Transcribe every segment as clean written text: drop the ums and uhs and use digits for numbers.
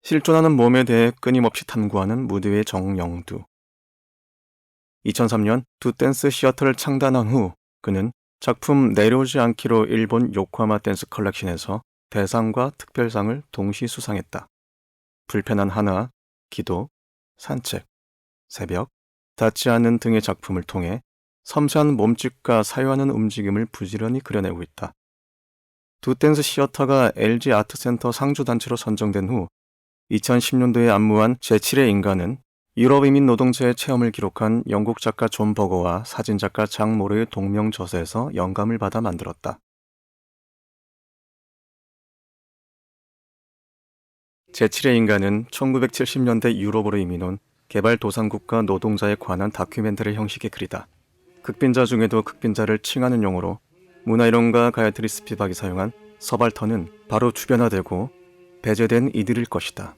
실존하는 몸에 대해 끊임없이 탐구하는 무드의 정영두. 2003년 두 댄스 시어터를 창단한 후 그는 작품 내려오지 않기로 일본 요코하마 댄스 컬렉션에서 대상과 특별상을 동시 수상했다. 불편한 하나, 기도, 산책, 새벽, 닿지 않는 등의 작품을 통해 섬세한 몸짓과 사유하는 움직임을 부지런히 그려내고 있다. 두 댄스 시어터가 LG 아트센터 상주단체로 선정된 후 2010년도에 안무한 제7의 인간은 유럽 이민 노동자의 체험을 기록한 영국 작가 존 버거와 사진작가 장 모르의 동명저서에서 영감을 받아 만들었다. 제7의 인간은 1970년대 유럽으로 이민 온 개발도상국가 노동자에 관한 다큐멘터리 형식의 글이다. 극빈자 중에도 극빈자를 칭하는 용어로 문화이론가 가야트리 스피박이 사용한 서발턴은 바로 주변화되고 배제된 이들일 것이다.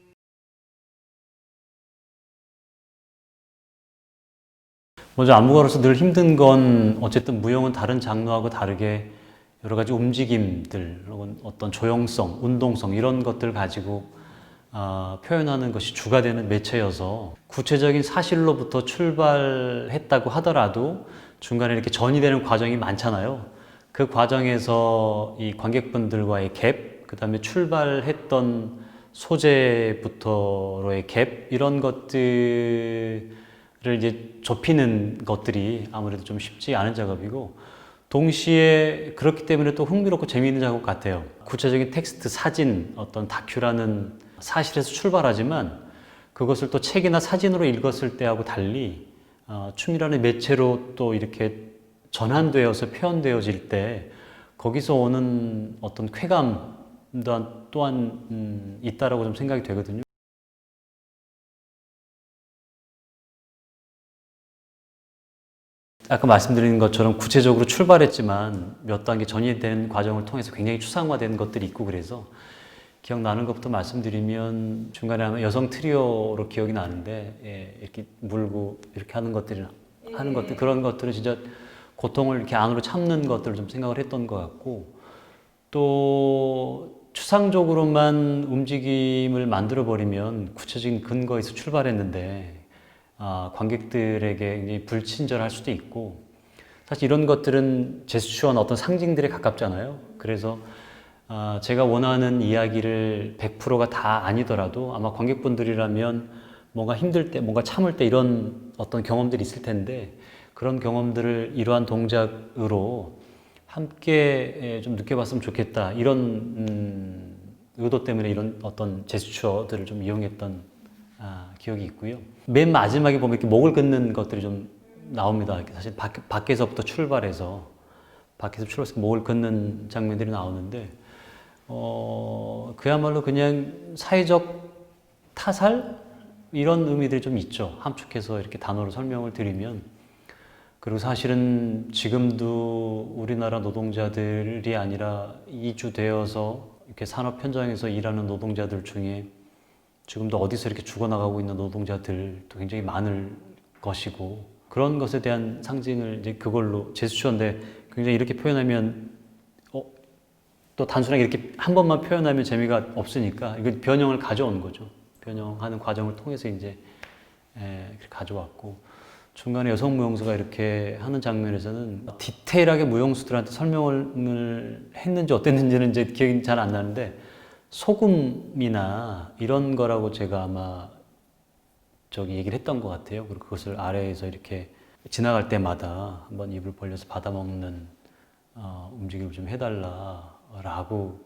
먼저 안무가로서 늘 힘든 건 어쨌든 무용은 다른 장르하고 다르게 여러 가지 움직임들, 혹은 어떤 조형성, 운동성 이런 것들을 가지고 표현하는 것이 주가 되는 매체여서 구체적인 사실로부터 출발했다고 하더라도 중간에 이렇게 전이되는 과정이 많잖아요. 그 과정에서 이 관객분들과의 갭, 그 다음에 출발했던 소재부터로의 갭, 이런 것들을 이제 좁히는 것들이 아무래도 좀 쉽지 않은 작업이고, 동시에 그렇기 때문에 또 흥미롭고 재미있는 작업 같아요. 구체적인 텍스트, 사진, 어떤 다큐라는 사실에서 출발하지만 그것을 또 책이나 사진으로 읽었을 때하고 달리 춤이라는 매체로 또 이렇게 전환되어서 표현되어질 때 거기서 오는 어떤 쾌감 또한 있다라고 좀 생각이 되거든요. 아까 말씀드린 것처럼 구체적으로 출발했지만 몇 단계 전이된 과정을 통해서 굉장히 추상화된 것들이 있고, 그래서 기억나는 것부터 말씀드리면 중간에 아마 여성 트리오로 기억이 나는데, 이렇게 물고 이렇게 하는 것들, 그런 것들은 진짜 고통을 이렇게 안으로 참는 것들을 좀 생각을 했던 것 같고, 또 추상적으로만 움직임을 만들어 버리면 구체적인 근거에서 출발했는데 관객들에게 굉장히 불친절할 수도 있고, 사실 이런 것들은 제스처나 어떤 상징들에 가깝잖아요. 그래서 제가 원하는 이야기를 100%가 다 아니더라도 아마 관객분들이라면 뭔가 힘들 때, 뭔가 참을 때 이런 어떤 경험들이 있을 텐데, 그런 경험들을 이러한 동작으로 함께 좀 느껴봤으면 좋겠다, 이런 의도 때문에 이런 어떤 제스처들을 좀 이용했던 기억이 있고요. 맨 마지막에 보면 이렇게 목을 긋는 것들이 좀 나옵니다. 사실 밖에서부터 출발해서 목을 긋는 장면들이 나오는데, 그야말로 그냥 사회적 타살? 이런 의미들이 좀 있죠. 함축해서 이렇게 단어로 설명을 드리면. 그리고 사실은 지금도 우리나라 노동자들이 아니라 이주되어서 이렇게 산업 현장에서 일하는 노동자들 중에 지금도 어디서 이렇게 죽어나가고 있는 노동자들도 굉장히 많을 것이고, 그런 것에 대한 상징을 이제 그걸로 제스처인데, 굉장히 이렇게 표현하면 또 단순하게 이렇게 한 번만 표현하면 재미가 없으니까 이거 변형을 가져온 거죠. 변형하는 과정을 통해서 이제 이렇게 가져왔고, 중간에 여성 무용수가 이렇게 하는 장면에서는 디테일하게 무용수들한테 설명을 했는지 어땠는지는 이제 기억이 잘 안 나는데, 소금이나 이런 거라고 제가 아마 얘기를 했던 것 같아요. 그리고 그것을 아래에서 이렇게 지나갈 때마다 한번 입을 벌려서 받아먹는 움직임을 좀 해달라라고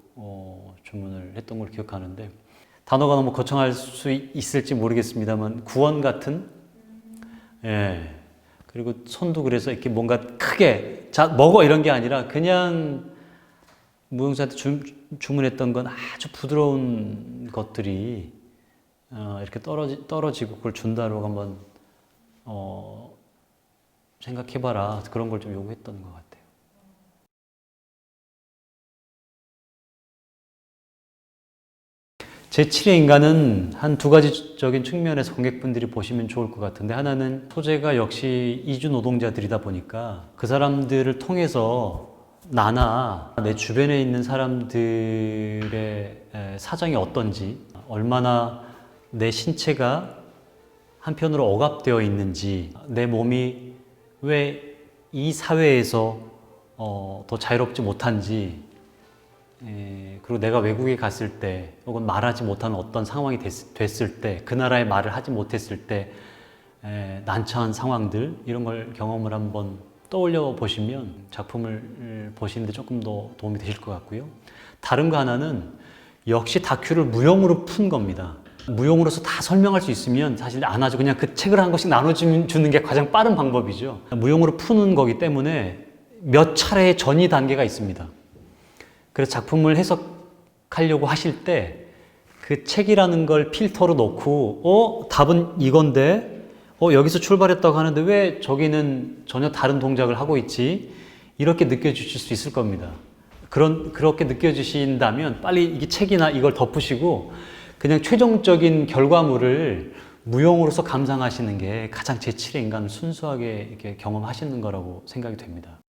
주문을 했던 걸 기억하는데, 단어가 너무 거창할 수 있을지 모르겠습니다만 구원 같은, 그리고 손도 그래서 이렇게 뭔가 크게 자 먹어 이런 게 아니라 그냥 무용사한테 주문했던 건 아주 부드러운 것들이 이렇게 떨어지고 그걸 준다고 한번 생각해봐라, 그런 걸 좀 요구했던 것 같아요. 제7의 인간은 한 두 가지적인 측면에서 관객분들이 보시면 좋을 것 같은데, 하나는 소재가 역시 이주 노동자들이다 보니까 그 사람들을 통해서 나나 내 주변에 있는 사람들의 사정이 어떤지, 얼마나 내 신체가 한편으로 억압되어 있는지, 내 몸이 왜 이 사회에서 더 자유롭지 못한지, 그리고 내가 외국에 갔을 때 혹은 말하지 못하는 어떤 상황이 됐을 때, 그 나라의 말을 하지 못했을 때 난처한 상황들, 이런 걸 경험을 한번 떠올려 보시면 작품을 보시는데 조금 더 도움이 되실 것 같고요. 다른 거 하나는 역시 다큐를 무용으로 푼 겁니다. 무용으로서 다 설명할 수 있으면 사실 안 하죠. 그냥 그 책을 한 권씩 나눠주는 게 가장 빠른 방법이죠. 무용으로 푸는 거기 때문에 몇 차례의 전이 단계가 있습니다. 그래서 작품을 해석하려고 하실 때 그 책이라는 걸 필터로 놓고 답은 이건데 여기서 출발했다고 하는데 왜 저기는 전혀 다른 동작을 하고 있지? 이렇게 느껴지실 수 있을 겁니다. 그렇게 느껴지신다면 빨리 이 책이나 이걸 덮으시고 그냥 최종적인 결과물을 무용으로서 감상하시는 게 가장 제7의 인간을 순수하게 이렇게 경험하시는 거라고 생각이 됩니다.